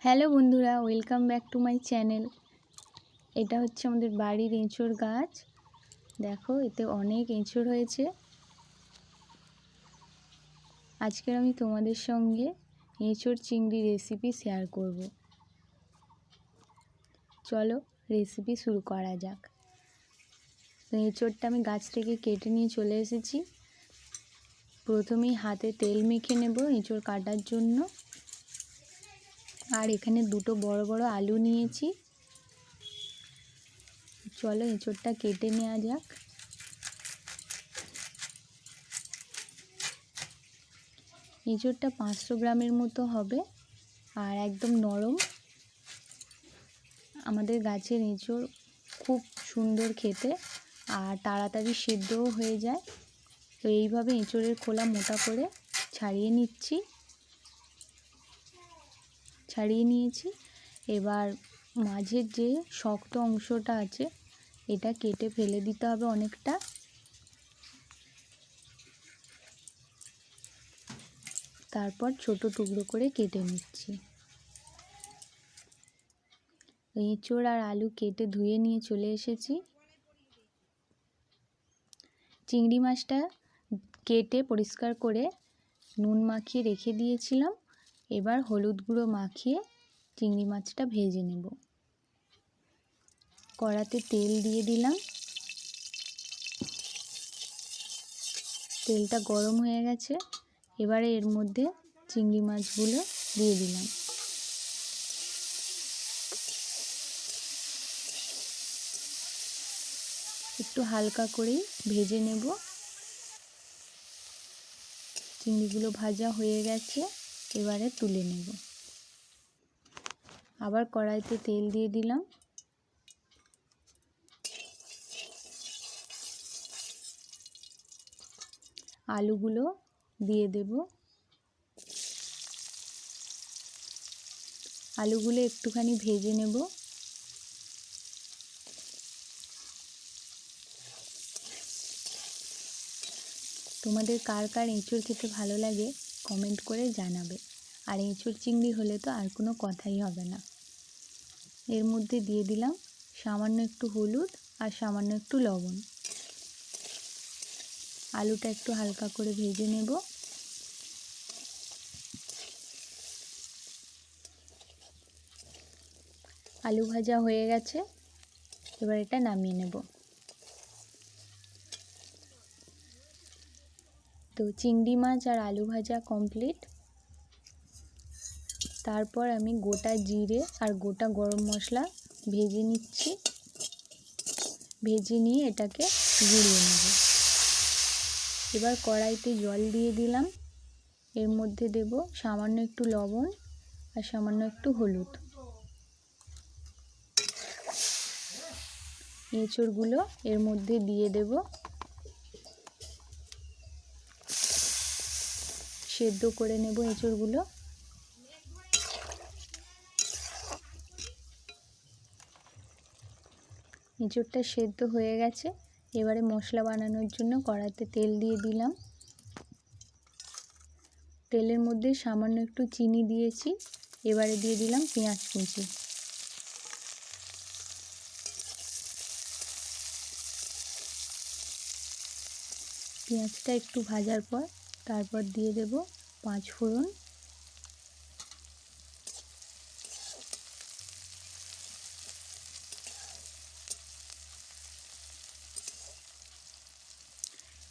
Hello বন্ধুরা, welcome back to my channel. এটা হচ্ছে আমাদের বাড়ির এঁচোড় গাছ। দেখো, এতে অনেক এঁচোড় হয়েছে। আজকের আমি তোমাদের সঙ্গে এঁচোড় চিংড়ি রেসিপি শেয়ার করব। চলো রেসিপি শুরু করা যাক। তো এঁচোড়টা আমি গাছ থেকে কেটে নিয়ে চলে এসেছি। প্রথমেই হাতে তেল মেখে নেব এঁচোড় কাটার জন্য। আর এখানে দুটো বড় বড় আলু নিয়েছি। চলো এঁচোড়টা কেটে নেওয়া যাক। এঁচোড়টা 500 গ্রামের মতো হবে আর একদম নরম। আমাদের গাছের এঁচোড় খুব সুন্দর খেতে আর তাড়াতাড়ি সিদ্ধও হয়ে যায়। তো এইভাবে এঁচোড়ের খোলা মোটা করে ছাড়িয়ে নিয়েছি। এবার মাঝের যে শক্ত অংশটা আছে এটা কেটে ফেলে দিতে হবে অনেকটা। তারপর ছোট টুকরো করে কেটে নিচ্ছি। এঁচোড় আর আলু কেটে ধুয়ে নিয়ে চলে এসেছি। চিংড়ি মাছটা কেটে পরিষ্কার করে নুন মাখিয়ে রেখে দিয়েছিলাম। এবার হলুদ গুঁড়ো মাখিয়ে চিংড়ি মাছটা ভেজে নেব। কড়াতে তেল দিয়ে দিলাম। তেলটা গরম হয়ে গেছে। এবারে এর মধ্যে চিংড়ি মাছগুলো দিয়ে দিলাম। একটু হালকা করেই ভেজে নেব। চিংড়িগুলো ভাজা হয়ে গেছে, এবারে তুলে নেব। আবার কড়াইতে তেল দিয়ে দিলাম। আলুগুলো দিয়ে দেব। আলুগুলো একটুখানি ভেজে নেব। তোমাদের কার কার এঁচোড় খেতে ভালো লাগে কমেন্ট করে জানাবে। আর এঁচোড় চিংড়ি হলে তো আর কোনো কথাই হবে না। এর মধ্যে দিয়ে দিলাম সামান্য একটু হলুদ আর সামান্য একটু লবণ। আলুটা একটু হালকা করে ভেজে নেব। আলু ভাজা হয়ে গেছে, এবার এটা নামিয়ে নেব। তো চিংড়ি মাছ আর আলু ভাজা কমপ্লিট। তারপর আমি গোটা জিরে আর গোটা গরম মশলা ভেজে নিচ্ছি। ভেজে নিয়ে এটাকে গুঁড়িয়ে নেব। এবার কড়াইতে জল দিয়ে দিলাম। এর মধ্যে দেব সামান্য একটু লবণ আর সামান্য একটু হলুদ। এঁচোড়গুলো এর মধ্যে দিয়ে দেব। সেদ্ধ করে নেব এঁচোড়গুলো। এঁচোড়টা সেদ্ধ হয়ে গেছে। এবারে মশলা বানানোর জন্য কড়াইতে তেল দিয়ে দিলাম। তেলের মধ্যে সামান্য একটু চিনি দিয়েছি। এবারে দিয়ে দিলাম পেঁয়াজ কুচি। পেঁয়াজটা একটু ভাজার পর তারপর দিয়ে দেব 5 ফোড়ন।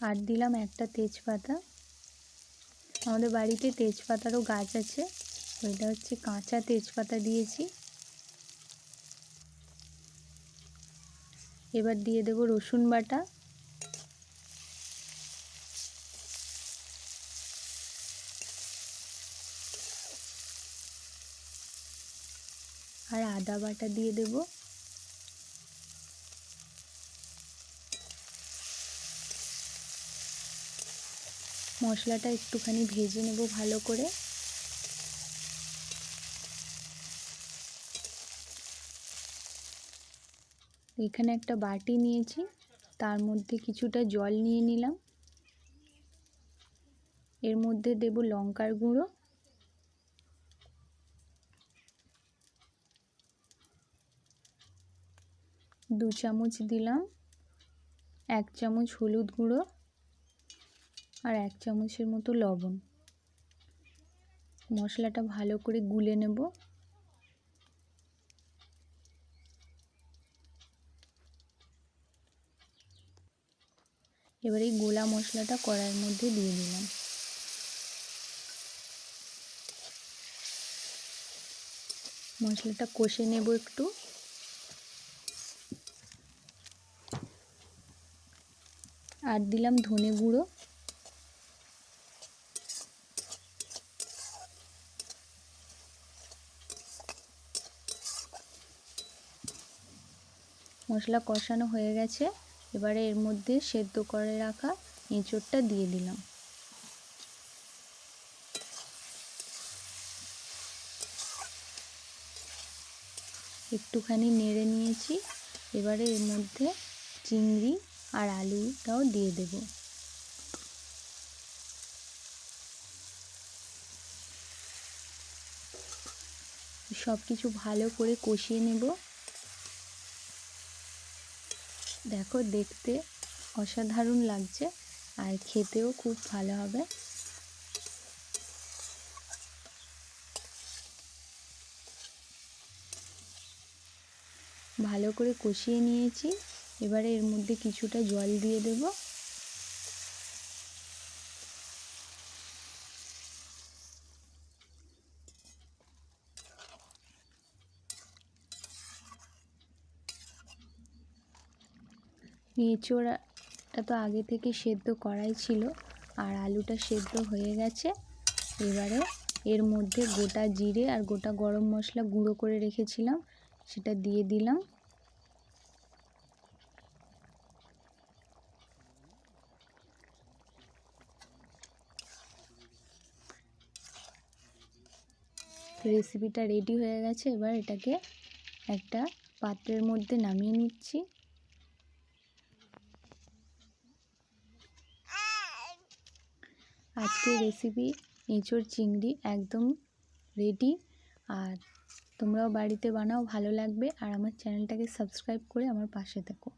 আর দিলাম একটা তেজপাতা। আমাদের বাড়িতে তেজপাতারও গাছ আছে, ওইটা হচ্ছে কাঁচা তেজপাতা দিয়েছি। এবার দিয়ে দেব রসুন বাটা। আর আদা বাটা দিয়ে দেব। মশলাটা একটুখানি ভেজে নেব ভালো করে। এখানে একটা বাটি নিয়েছি, তার মধ্যে কিছুটা জল নিয়ে নিলাম। এর মধ্যে দেব লঙ্কার গুঁড়ো, 2 চামচ দিলাম 1 চামচ হলুদ গুঁড়ো আর 1 চামচের মতো লবণ। মশলাটা ভালো করে গুলে নেব। এবার এই গোলা মশলাটা কড়াইয়ের মধ্যে দিয়ে দিলাম। মশলাটা কষে নেব একটু। আর দিলাম ধনে গুঁড়ো, মশলা কষানো হয়ে গেছে। এবারে এর মধ্যে সেদ্ধ করে রাখা এঁচোড়টা দিয়ে দিলাম। একটুখানি নেড়ে নিয়েছি। এবারে এর মধ্যে চিংড়ি আর আলুটাও দিয়ে দেব। সব কিছু ভালো করে কষিয়ে নেব। দেখো দেখতে অসাধারণ লাগছে আর খেতেও খুব ভালো হবে। ভালো করে কষিয়ে নিয়েছি। এবারে এর মধ্যে কিছুটা জল দিয়ে দেব। এঁচোড়টা তো আগে থেকে সেদ্ধ করাই ছিল আর আলুটা সেদ্ধ হয়ে গেছে। এবারে এর মধ্যে গোটা জিরে আর গোটা গরম মশলা গুঁড়ো করে রেখেছিলাম সেটা দিয়ে দিলাম। রেসিপিটা রেডি হয়ে গেছে। এবার এটাকে একটা পাত্রের মধ্যে নামিয়ে নিচ্ছি। আজকের রেসিপি এঁচোড় চিংড়ি একদম রেডি। আর তোমরাও বাড়িতে বানাও, ভালো লাগবে। আর আমার চ্যানেলটাকে সাবস্ক্রাইব করে আমার পাশে থেকো।